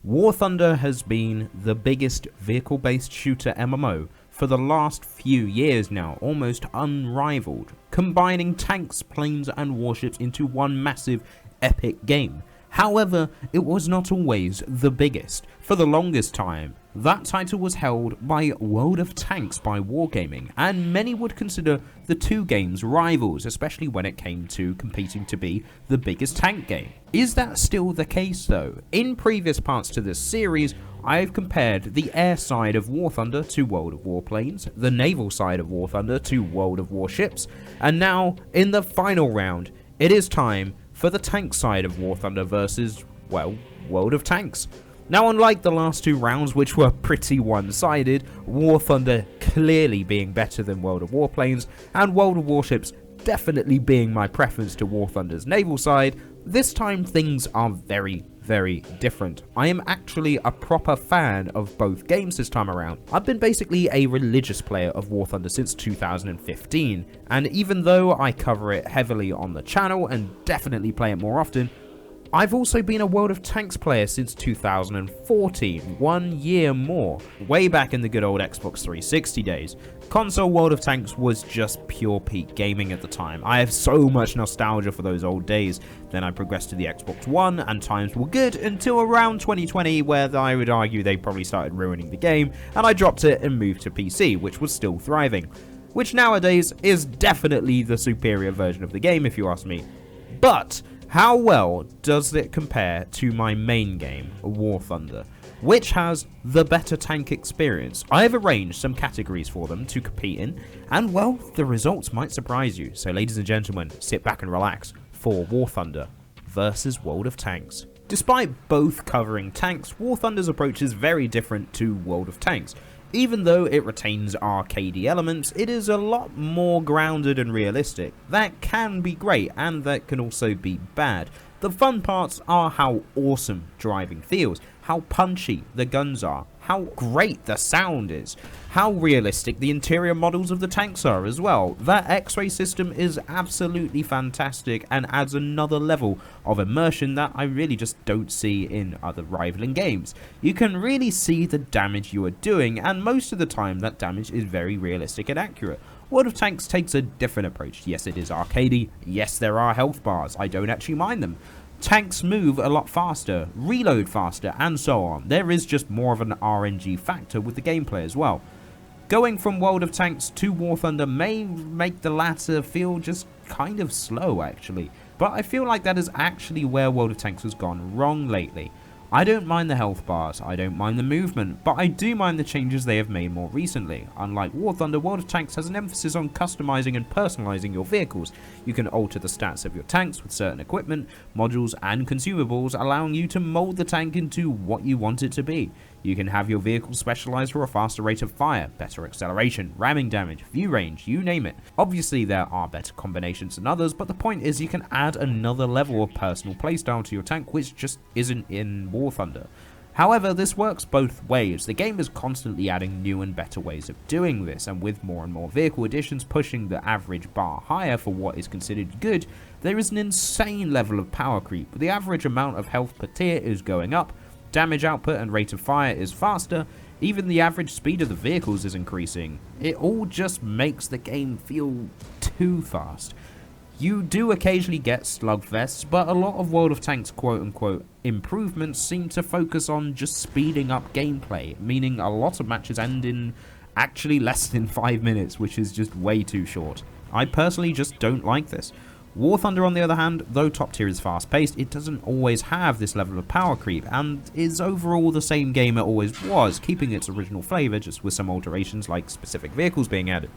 War Thunder has been the biggest vehicle-based shooter MMO for the last few years now, almost unrivaled, combining tanks, planes and warships into one massive epic game. However, it was not always the biggest. For the longest time, that title was held by World of Tanks by Wargaming, and many would consider the two games rivals, especially when it came to competing to be the biggest tank game. Is that still the case though? In previous parts to this series, I've compared the air side of War Thunder to World of Warplanes, the naval side of War Thunder to World of Warships, and now, in the final round, it is time for the tank side of War Thunder versus, well, World of Tanks. Now, unlike the last two rounds, which were pretty one-sided, War Thunder clearly being better than World of Warplanes, and World of Warships definitely being my preference to War Thunder's naval side, this time things are very, very different. I am actually a proper fan of both games this time around. I've been basically a religious player of War Thunder since 2015, and even though I cover it heavily on the channel and definitely play it more often, I've also been a World of Tanks player since 2014, 1 year more, way back in the good old Xbox 360 days. Console World of Tanks was just pure peak gaming at the time. I have so much nostalgia for those old days. Then I progressed to the Xbox One and times were good until around 2020, where I would argue they probably started ruining the game, and I dropped it and moved to PC, which was still thriving, which nowadays is definitely the superior version of the game if you ask me. But how well does it compare to my main game, War Thunder, which has the better tank experience? I have arranged some categories for them to compete in, and well, the results might surprise you. So ladies and gentlemen, sit back and relax for War Thunder versus World of Tanks. Despite both covering tanks, War Thunder's approach is very different to World of Tanks. Even though it retains arcadey elements, it is a lot more grounded and realistic. That can be great, and that can also be bad. The fun parts are how awesome driving feels, how punchy the guns are, how great the sound is, how realistic the interior models of the tanks are as well. That X-ray system is absolutely fantastic and adds another level of immersion that I really just don't see in other rivaling games. You can really see the damage you are doing, and most of the time that damage is very realistic and accurate. World of Tanks takes a different approach. Yes, it is arcadey. Yes, there are health bars. I don't actually mind them. Tanks move a lot faster, reload faster, and so on. There is just more of an RNG factor with the gameplay as well. Going from World of Tanks to War Thunder may make the latter feel just kind of slow actually, but I feel like that is actually where World of Tanks has gone wrong lately. I don't mind the health bars, I don't mind the movement, but I do mind the changes they have made more recently. Unlike War Thunder, World of Tanks has an emphasis on customizing and personalizing your vehicles. You can alter the stats of your tanks with certain equipment, modules and consumables, allowing you to mold the tank into what you want it to be. You can have your vehicle specialized for a faster rate of fire, better acceleration, ramming damage, view range, you name it. Obviously there are better combinations than others, but the point is you can add another level of personal playstyle to your tank which just isn't in War Thunder. However, this works both ways. The game is constantly adding new and better ways of doing this, and with more and more vehicle additions pushing the average bar higher for what is considered good, there is an insane level of power creep. The average amount of health per tier is going up, damage output and rate of fire is faster, even the average speed of the vehicles is increasing. It all just makes the game feel too fast. You do occasionally get slugfests, but a lot of World of Tanks quote-unquote improvements seem to focus on just speeding up gameplay, meaning a lot of matches end in actually less than 5 minutes, which is just way too short. I personally just don't like this. War Thunder, on the other hand, though top tier is fast paced, it doesn't always have this level of power creep, and is overall the same game it always was, keeping its original flavour just with some alterations like specific vehicles being added.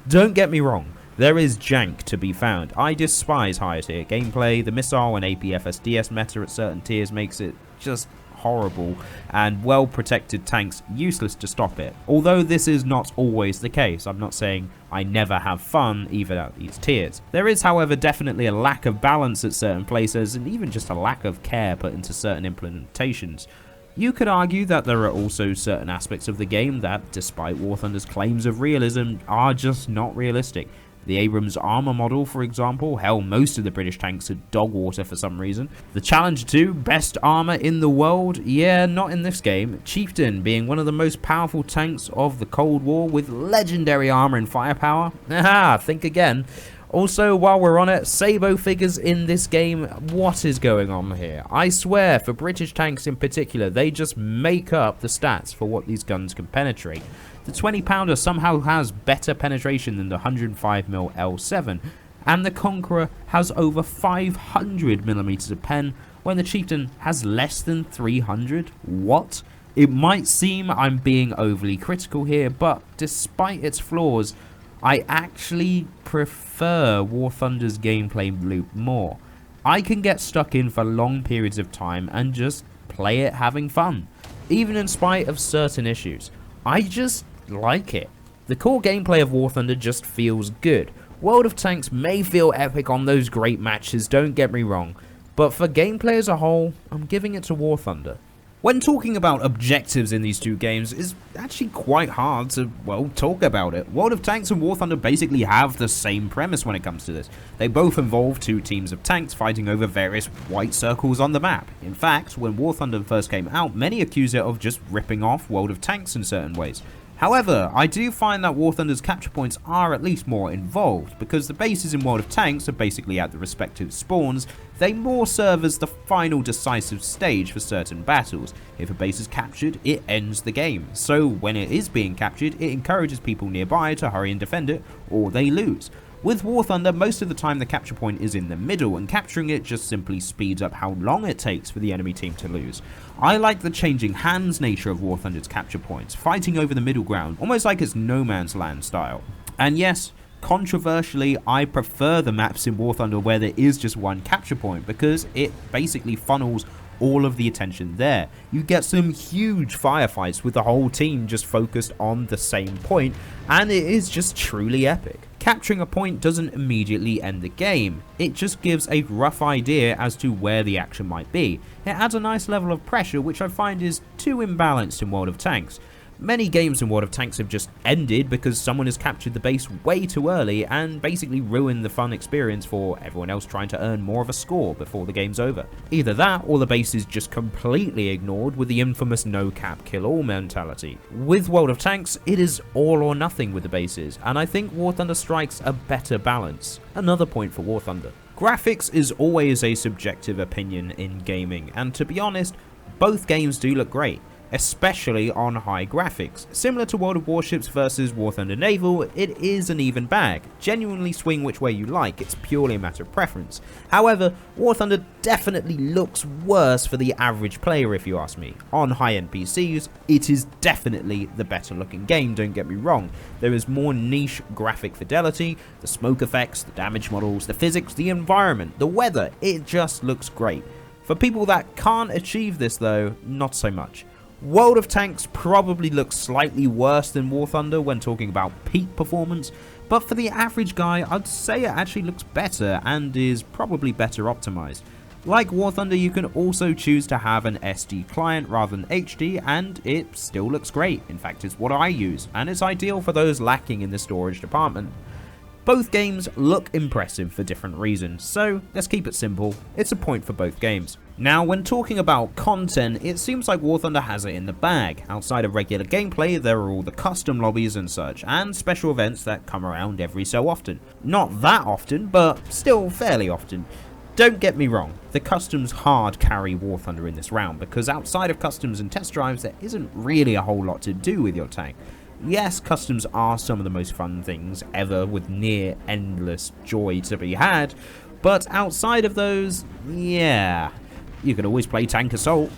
Don't get me wrong, there is jank to be found. I despise higher tier gameplay. The missile and APFSDS meta at certain tiers makes it just horrible, and well protected tanks useless to stop it. Although this is not always the case, I'm not saying I never have fun even at these tiers. There is, however, definitely a lack of balance at certain places, and even just a lack of care put into certain implementations. You could argue that there are also certain aspects of the game that, despite War Thunder's claims of realism, are just not realistic. The Abrams armor model, for example, hell, most of the British tanks are dog water for some reason. The Challenger 2, best armor in the world? Yeah, not in this game. Chieftain being one of the most powerful tanks of the Cold War with legendary armor and firepower? Aha, think again. Also, while we're on it, Sabo figures in this game, what is going on here? I swear, for British tanks in particular, they just make up the stats for what these guns can penetrate. The 20 pounder somehow has better penetration than the 105mm L7, and the Conqueror has over 500mm of pen, when the Chieftain has less than 300? What? It might seem I'm being overly critical here, but despite its flaws, I actually prefer War Thunder's gameplay loop more. I can get stuck in for long periods of time and just play it having fun, even in spite of certain issues. I just like it. The core gameplay of War Thunder just feels good. World of Tanks may feel epic on those great matches, don't get me wrong, but for gameplay as a whole, I'm giving it to War Thunder. When talking about objectives in these two games, it's actually quite hard to, well, talk about it. World of Tanks and War Thunder basically have the same premise when it comes to this. They both involve two teams of tanks fighting over various white circles on the map. In fact, when War Thunder first came out, many accused it of just ripping off World of Tanks in certain ways. However, I do find that War Thunder's capture points are at least more involved, because the bases in World of Tanks are basically at the respective spawns. They more serve as the final decisive stage for certain battles. If a base is captured, it ends the game, so when it is being captured, it encourages people nearby to hurry and defend it, or they lose. With War Thunder, most of the time the capture point is in the middle, and capturing it just simply speeds up how long it takes for the enemy team to lose. I like the changing hands nature of War Thunder's capture points, fighting over the middle ground, almost like it's No Man's Land style. And yes, controversially, I prefer the maps in War Thunder where there is just one capture point, because it basically funnels all of the attention there. You get some huge firefights with the whole team just focused on the same point, and it is just truly epic. Capturing a point doesn't immediately end the game, it just gives a rough idea as to where the action might be. It adds a nice level of pressure, which I find is too imbalanced in World of Tanks. Many games in World of Tanks have just ended because someone has captured the base way too early and basically ruined the fun experience for everyone else trying to earn more of a score before the game's over. Either that, or the base is just completely ignored with the infamous no cap kill all mentality. With World of Tanks, it is all or nothing with the bases, and I think War Thunder strikes a better balance. Another point for War Thunder. Graphics is always a subjective opinion in gaming, and to be honest, both games do look great, especially on high graphics. Similar to World of Warships versus War Thunder Naval, it is an even bag. Genuinely swing which way you like, it's purely a matter of preference. However, War Thunder definitely looks worse for the average player if you ask me. On high-end PCs, it is definitely the better looking game, don't get me wrong. There is more niche graphic fidelity, the smoke effects, the damage models, the physics, the environment, the weather, it just looks great. For people that can't achieve this though, not so much. World of Tanks probably looks slightly worse than War Thunder when talking about peak performance, but for the average guy, I'd say it actually looks better and is probably better optimized. Like War Thunder, you can also choose to have an SD client rather than HD, and it still looks great. In fact, it's what I use, and it's ideal for those lacking in the storage department. Both games look impressive for different reasons, so let's keep it simple, it's a point for both games. Now, when talking about content, it seems like War Thunder has it in the bag. Outside of regular gameplay, there are all the custom lobbies and such, and special events that come around every so often. Not that often, but still fairly often. Don't get me wrong, the customs hard carry War Thunder in this round, because outside of customs and test drives, there isn't really a whole lot to do with your tank. Yes, customs are some of the most fun things ever, with near endless joy to be had, but outside of those, yeah, you can always play Tank Assault.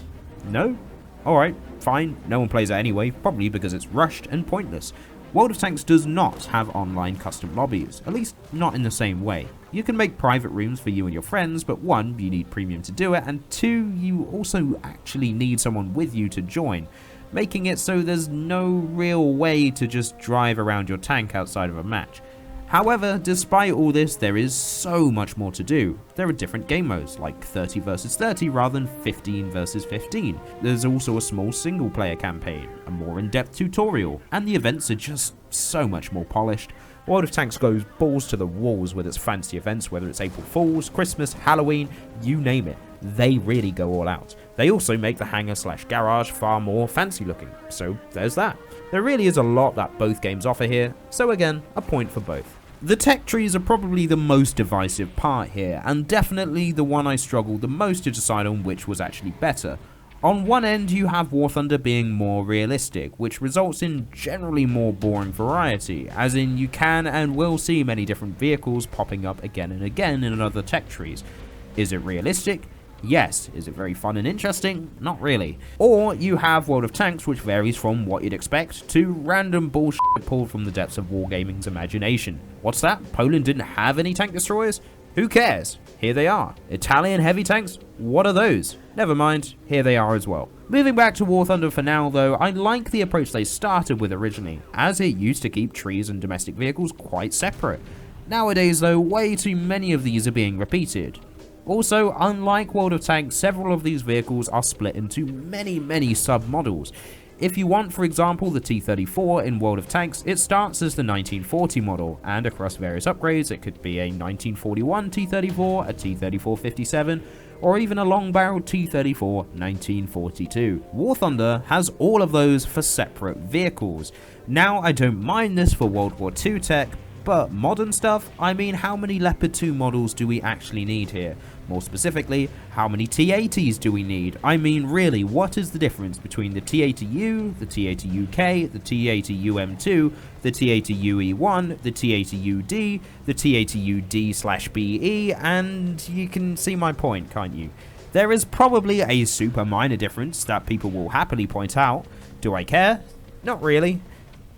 No? Alright, fine, no one plays it anyway, probably because it's rushed and pointless. World of Tanks does not have online custom lobbies, at least not in the same way. You can make private rooms for you and your friends, but one, you need premium to do it, and two, you also actually need someone with you to join, making it so there's no real way to just drive around your tank outside of a match. However, despite all this, there is so much more to do. There are different game modes, like 30 vs 30 rather than 15 vs 15. There's also a small single player campaign, a more in-depth tutorial, and the events are just so much more polished. World of Tanks goes balls to the walls with its fancy events, whether it's April Fools, Christmas, Halloween, you name it. They really go all out. They also make the hangar/garage far more fancy looking, so there's that. There really is a lot that both games offer here, so again, a point for both. The tech trees are probably the most divisive part here, and definitely the one I struggled the most to decide on which was actually better. On one end, you have War Thunder being more realistic, which results in generally more boring variety, as in you can and will see many different vehicles popping up again and again in other tech trees. Is it realistic? Yes. Is it very fun and interesting? Not really. Or you have World of Tanks, which varies from what you'd expect to random bullshit pulled from the depths of wargaming's imagination. What's that? Poland didn't have any tank destroyers? Who cares? Here they are. Italian heavy tanks? What are those? Never mind, here they are as well. Moving back to War Thunder for now though, I like the approach they started with originally, as it used to keep trees and domestic vehicles quite separate. Nowadays though, way too many of these are being repeated. Also, unlike World of Tanks, several of these vehicles are split into many sub-models. If you want, for example, the T-34 in World of Tanks, it starts as the 1940 model, and across various upgrades, it could be a 1941 T-34, a T-34-57, or even a long-barreled T-34 1942. War Thunder has all of those for separate vehicles. Now, I don't mind this for World War II tech, but modern stuff, I mean, how many Leopard 2 models do we actually need here? More specifically, how many T-80s do we need? I mean, really, what is the difference between the T-80U, the T-80UK, the T-80UM2, the T-80UE1, the T-80UD, the T-80UD/BE, and you can see my point, can't you? There is probably a super minor difference that people will happily point out. Do I care? Not really.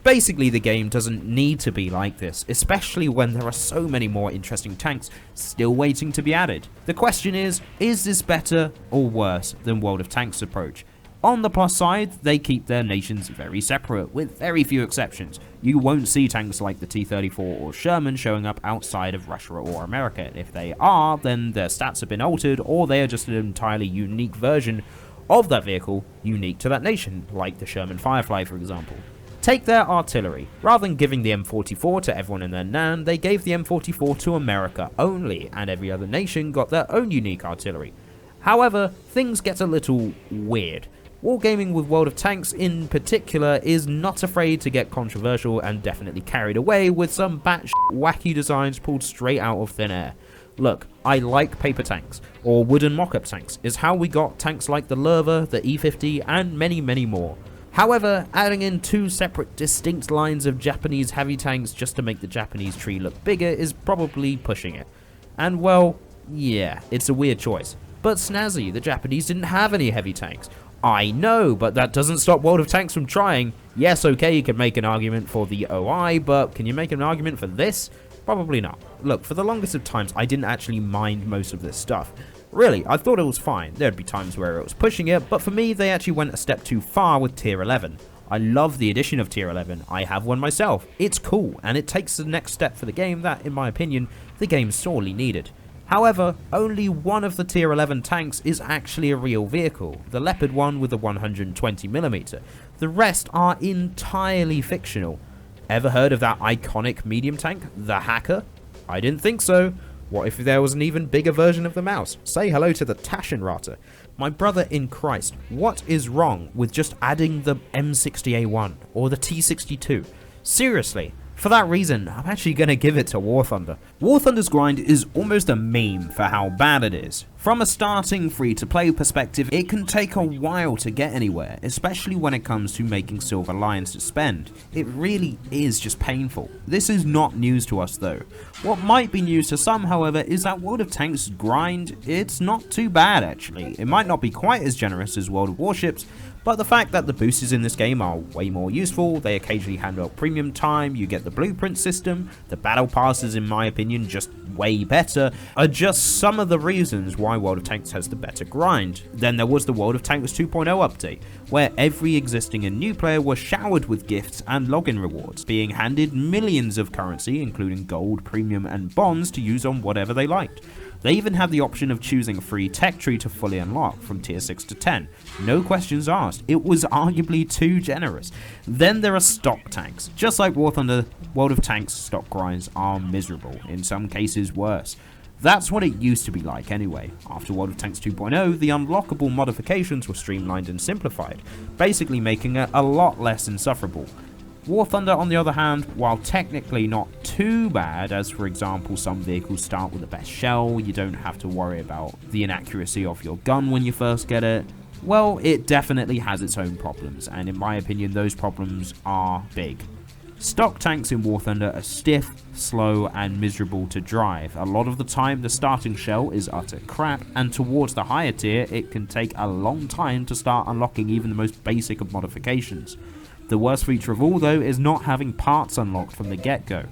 Basically, the game doesn't need to be like this, especially when there are so many more interesting tanks still waiting to be added. The question is this better or worse than World of Tanks' approach? On the plus side, they keep their nations very separate, with very few exceptions. You won't see tanks like the T-34 or Sherman showing up outside of Russia or America. If they are, then their stats have been altered, or they are just an entirely unique version of that vehicle, unique to that nation, like the Sherman Firefly, for example. Take their artillery. Rather than giving the M44 to everyone in their NAN, they gave the M44 to America only, and every other nation got their own unique artillery. However, things get a little weird. Wargaming with World of Tanks in particular is not afraid to get controversial and definitely carried away with some batshit wacky designs pulled straight out of thin air. Look, I like paper tanks, or wooden mock-up tanks, is how we got tanks like the Lerva, the E50, and many more. However, adding in two separate distinct lines of Japanese heavy tanks just to make the Japanese tree look bigger is probably pushing it. And well, yeah, it's a weird choice. But snazzy, the Japanese didn't have any heavy tanks. I know, but that doesn't stop World of Tanks from trying. Yes, okay, you can make an argument for the OI, but can you make an argument for this? Probably not. Look, for the longest of times, I didn't actually mind most of this stuff. Really, I thought it was fine. There'd be times where it was pushing it, but for me, they actually went a step too far with Tier 11. I love the addition of Tier 11. I have one myself. It's cool, and it takes the next step for the game that, in my opinion, the game sorely needed. However, only one of the Tier 11 tanks is actually a real vehicle, the Leopard one with the 120mm. The rest are entirely fictional. Ever heard of that iconic medium tank, the Hacker? I didn't think so. What if there was an even bigger version of the mouse? Say hello to the Taschenrate. My brother in Christ, what is wrong with just adding the M60A1 or the T62? Seriously, for that reason, I'm actually going to give it to War Thunder. War Thunder's grind is almost a meme for how bad it is. From a starting free-to-play perspective, it can take a while to get anywhere, especially when it comes to making silver lions to spend. It really is just painful. This is not news to us though. What might be news to some, however, is that World of Tanks' grind, it's not too bad actually. It might not be quite as generous as World of Warships, but the fact that the boosters in this game are way more useful, they occasionally handle premium time, you get the blueprint system, the battle passes in my opinion just way better, are just some of the reasons why World of Tanks has the better grind. Then there was the World of Tanks 2.0 update, where every existing and new player was showered with gifts and login rewards, being handed millions of currency including gold, premium and bonds to use on whatever they liked. They even have the option of choosing a free tech tree to fully unlock from tier 6 to 10. No questions asked. It was arguably too generous. Then there are stock tanks. Just like War Thunder, World of Tanks stock grinds are miserable, in some cases worse. That's what it used to be like anyway. After World of Tanks 2.0, the unlockable modifications were streamlined and simplified, basically making it a lot less insufferable. War Thunder, on the other hand, while technically not too bad, as for example some vehicles start with the best shell, you don't have to worry about the inaccuracy of your gun when you first get it, well, it definitely has its own problems, and in my opinion those problems are big. Stock tanks in War Thunder are stiff, slow, and miserable to drive. A lot of the time the starting shell is utter crap, and towards the higher tier it can take a long time to start unlocking even the most basic of modifications. The worst feature of all though is not having parts unlocked from the get-go.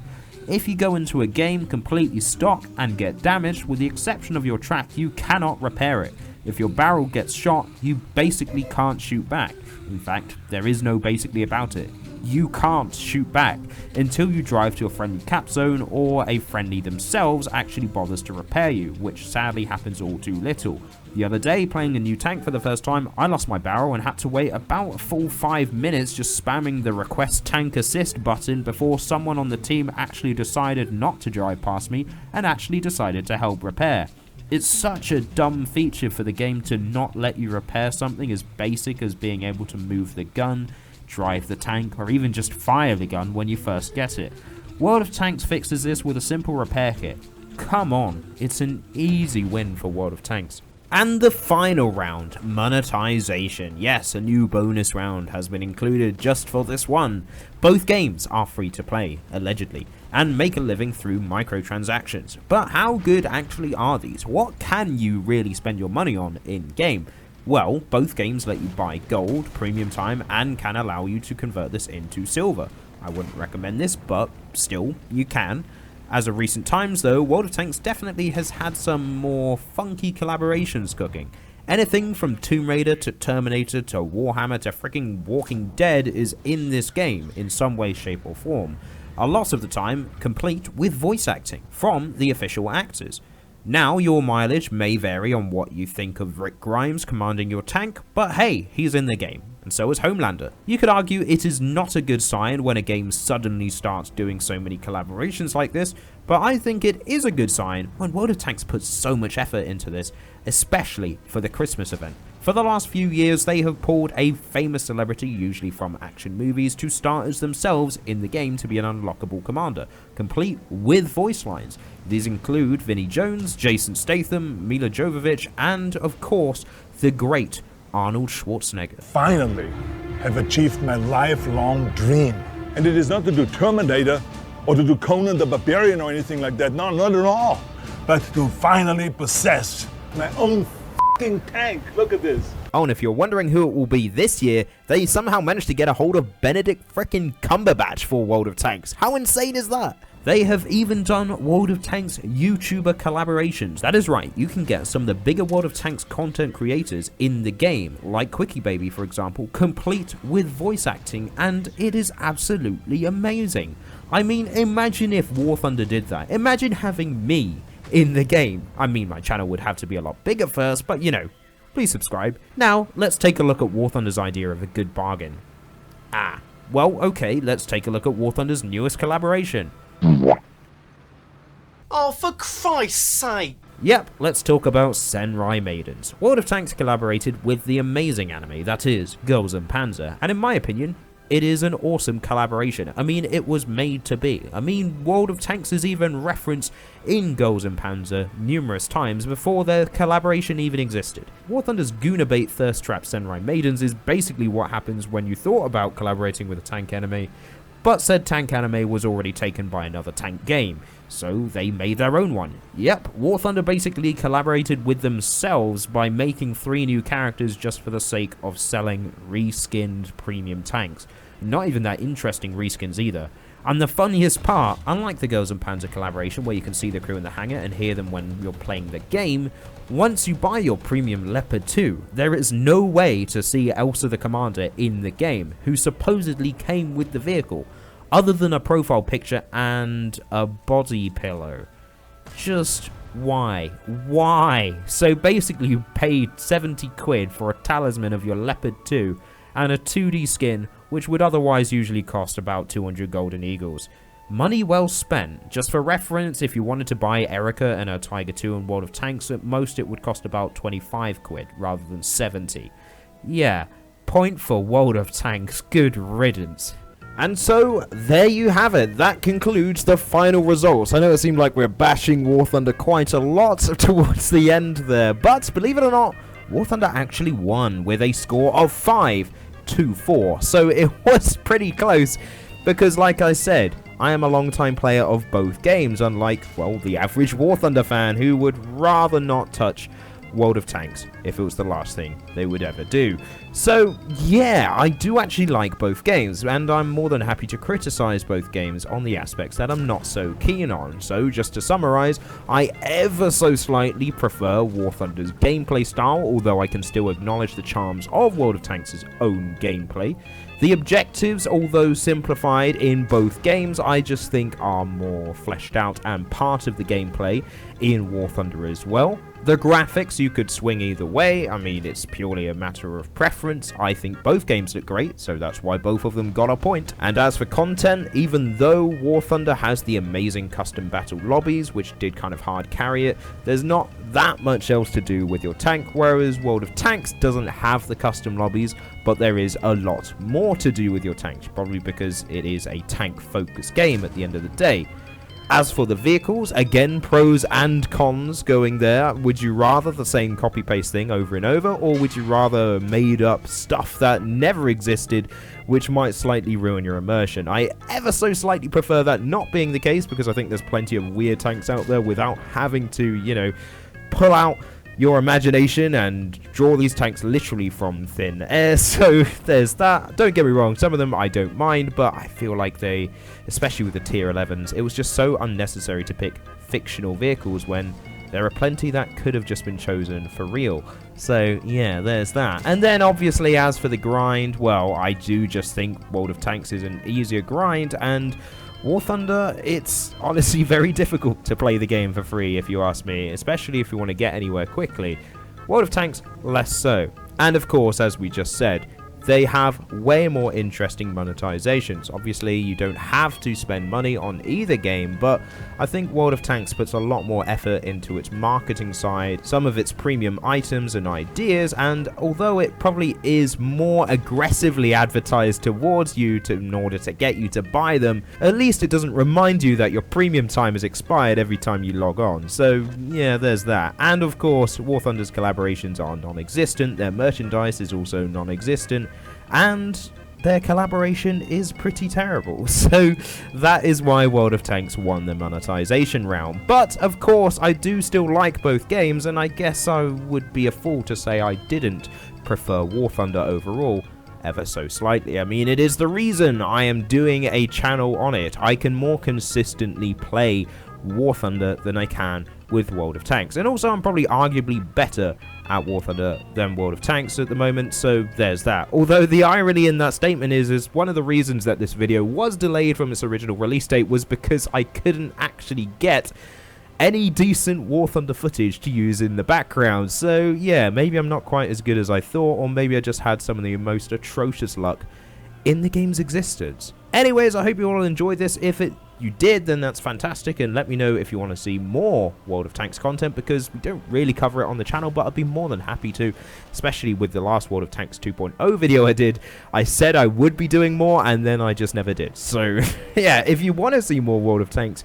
If you go into a game completely stock and get damaged, with the exception of your track, you cannot repair it. If your barrel gets shot, you basically can't shoot back. In fact, there is no basically about it. You can't shoot back until you drive to a friendly cap zone or a friendly themselves actually bothers to repair you, which sadly happens all too little. The other day, playing a new tank for the first time, I lost my barrel and had to wait about a full 5 minutes just spamming the request tank assist button before someone on the team actually decided not to drive past me and actually decided to help repair. It's such a dumb feature for the game to not let you repair something as basic as being able to move the gun, drive the tank, or even just fire the gun when you first get it. World of Tanks fixes this with a simple repair kit. Come on, it's an easy win for World of Tanks. And the final round, Monetisation. Yes, a new bonus round has been included just for this one. Both games are free to play, allegedly, and make a living through microtransactions. But how good actually are these? What can you really spend your money on in-game? Well, both games let you buy gold, premium time, and can allow you to convert this into silver. I wouldn't recommend this, but still, you can. As of recent times though, World of Tanks definitely has had some more funky collaborations cooking. Anything from Tomb Raider to Terminator to Warhammer to freaking Walking Dead is in this game in some way, shape or form. A lot of the time complete with voice acting from the official actors. Now your mileage may vary on what you think of Rick Grimes commanding your tank, but hey, he's in the game. And so is Homelander. You could argue it is not a good sign when a game suddenly starts doing so many collaborations like this, but I think it is a good sign when World of Tanks puts so much effort into this, especially for the Christmas event. For the last few years, they have pulled a famous celebrity, usually from action movies, to star as themselves in the game to be an unlockable commander, complete with voice lines. These include Vinnie Jones, Jason Statham, Mila Jovovich, and of course, the great Arnold Schwarzenegger. Finally have achieved my lifelong dream. And it is not to do Terminator or to do Conan the Barbarian or anything like that. No, not at all. But to finally possess my own f***ing tank. Look at this. Oh, and if you're wondering who it will be this year, they somehow managed to get a hold of Benedict frickin' Cumberbatch for World of Tanks. How insane is that? They have even done World of Tanks YouTuber collaborations. That is right, you can get some of the bigger World of Tanks content creators in the game, like Quickie Baby for example, complete with voice acting, and it is absolutely amazing. I mean, imagine if War Thunder did that. Imagine having me in the game. I mean, my channel would have to be a lot bigger first, but you know, please subscribe. Now, let's take a look at War Thunder's idea of a good bargain. Well, okay, let's take a look at War Thunder's newest collaboration. Oh, for Christ's sake! Yep, let's talk about Senrai Maidens. World of Tanks collaborated with the amazing anime that is Girls and Panzer, and in my opinion, it is an awesome collaboration. I mean, it was made to be. I mean, World of Tanks is even referenced in Girls and Panzer numerous times before their collaboration even existed. War Thunder's Goonabait Thirst Trap Senrai Maidens is basically what happens when you thought about collaborating with a tank anime, but said tank anime was already taken by another tank game, so they made their own one. Yep, War Thunder basically collaborated with themselves by making 3 new characters just for the sake of selling reskinned premium tanks. Not even that interesting reskins either. And the funniest part, unlike the Girls and Panzer collaboration where you can see the crew in the hangar and hear them when you're playing the game, once you buy your premium Leopard 2, there is no way to see Elsa the Commander in the game, who supposedly came with the vehicle, other than a profile picture and a body pillow. Just Why? Why? So basically you paid 70 quid for a talisman of your Leopard 2 and a 2D skin, which would otherwise usually cost about 200 golden eagles. Money well spent. Just for reference, if you wanted to buy Erica and her Tiger 2 in World of Tanks, at most it would cost about 25 quid rather than 70. Yeah, point for World of Tanks, good riddance. And so, there you have it. That concludes the final results. I know it seemed like we're bashing War Thunder quite a lot towards the end there, but believe it or not, War Thunder actually won with a score of 5-4. So it was pretty close, because like I said, I am a long-time player of both games, unlike, well, the average War Thunder fan who would rather not touch World of Tanks if it was the last thing they would ever do. So yeah, I do actually like both games, and I'm more than happy to criticize both games on the aspects that I'm not so keen on. So just to summarize, I ever so slightly prefer War Thunder's gameplay style, although I can still acknowledge the charms of World of Tanks' own gameplay. The objectives, although simplified in both games, I just think are more fleshed out and part of the gameplay in War Thunder as well. The graphics, you could swing either way. I mean, it's purely a matter of preference. I think both games look great, so that's why both of them got a point. And as for content, even though War Thunder has the amazing custom battle lobbies, which did kind of hard carry it, there's not that much else to do with your tank, whereas World of Tanks doesn't have the custom lobbies, but there is a lot more to do with your tanks, probably because it is a tank-focused game at the end of the day. As for the vehicles, again, pros and cons going there. Would you rather the same copy-paste thing over and over, or would you rather made up stuff that never existed, which might slightly ruin your immersion? I ever so slightly prefer that not being the case, because I think there's plenty of weird tanks out there without having to, you know, pull out your imagination and draw these tanks literally from thin air. So there's that. Don't get me wrong, some of them I don't mind, but I feel like they, especially with the tier 11s, it was just so unnecessary to pick fictional vehicles when there are plenty that could have just been chosen for real. So yeah, there's that. And then obviously as for the grind, well, I do just think World of Tanks is an easier grind, and War Thunder, it's honestly very difficult to play the game for free if you ask me, especially if you want to get anywhere quickly. World of Tanks, less so. And of course, as we just said, they have way more interesting monetizations. Obviously, you don't have to spend money on either game, but I think World of Tanks puts a lot more effort into its marketing side, some of its premium items and ideas, and although it probably is more aggressively advertised towards you in order to get you to buy them, at least it doesn't remind you that your premium time is expired every time you log on. So yeah, there's that. And of course, War Thunder's collaborations are non-existent, their merchandise is also non-existent, and their collaboration is pretty terrible. So that is why World of Tanks won the monetization round. But of course, I do still like both games, and I guess I would be a fool to say I didn't prefer War Thunder overall, ever so slightly. I mean, it is the reason I am doing a channel on it. I can more consistently play War Thunder than I can with World of Tanks, and also I'm probably arguably better at War Thunder than World of Tanks at the moment, so there's that. Although the irony in that statement is one of the reasons that this video was delayed from its original release date was because I couldn't actually get any decent War Thunder footage to use in the background. So yeah, maybe I'm not quite as good as I thought, or maybe I just had some of the most atrocious luck in the game's existence. Anyways, I hope you all enjoyed this. If you did, then that's fantastic, and let me know if you want to see more World of Tanks content, because we don't really cover it on the channel, but I'd be more than happy to, especially with the last World of Tanks 2.0 video I did. I said I would be doing more, and then I just never did. So yeah, if you want to see more World of Tanks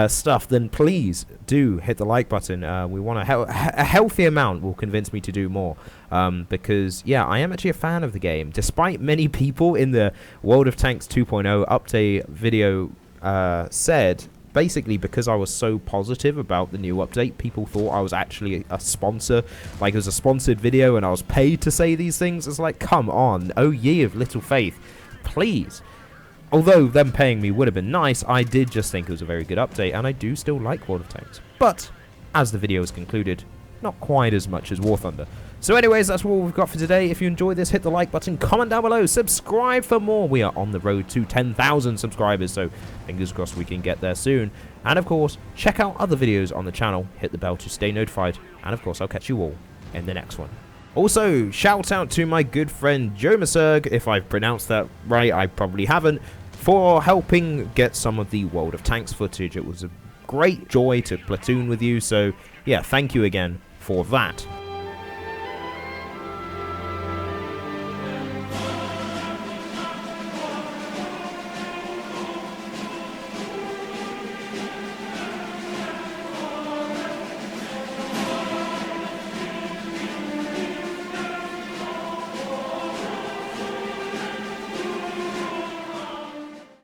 stuff, then please do hit the like button. We want a healthy amount will convince me to do more, because yeah, I am actually a fan of the game, despite many people in the World of Tanks 2.0 update video said, basically because I was so positive about the new update, people thought I was actually a sponsor, like it was a sponsored video and I was paid to say these things. It's like, come on, oh ye of little faith, please. Although them paying me would have been nice, I did just think it was a very good update, and I do still like World of Tanks. But, as the video is concluded, not quite as much as War Thunder. So anyways, that's all we've got for today. If you enjoyed this, hit the like button, comment down below, subscribe for more. We are on the road to 10,000 subscribers, so fingers crossed we can get there soon. And of course, check out other videos on the channel, hit the bell to stay notified, and of course I'll catch you all in the next one. Also, shout out to my good friend Joe Maserg, if I've pronounced that right, I probably haven't, for helping get some of the World of Tanks footage. It was a great joy to platoon with you, so yeah, thank you again for that.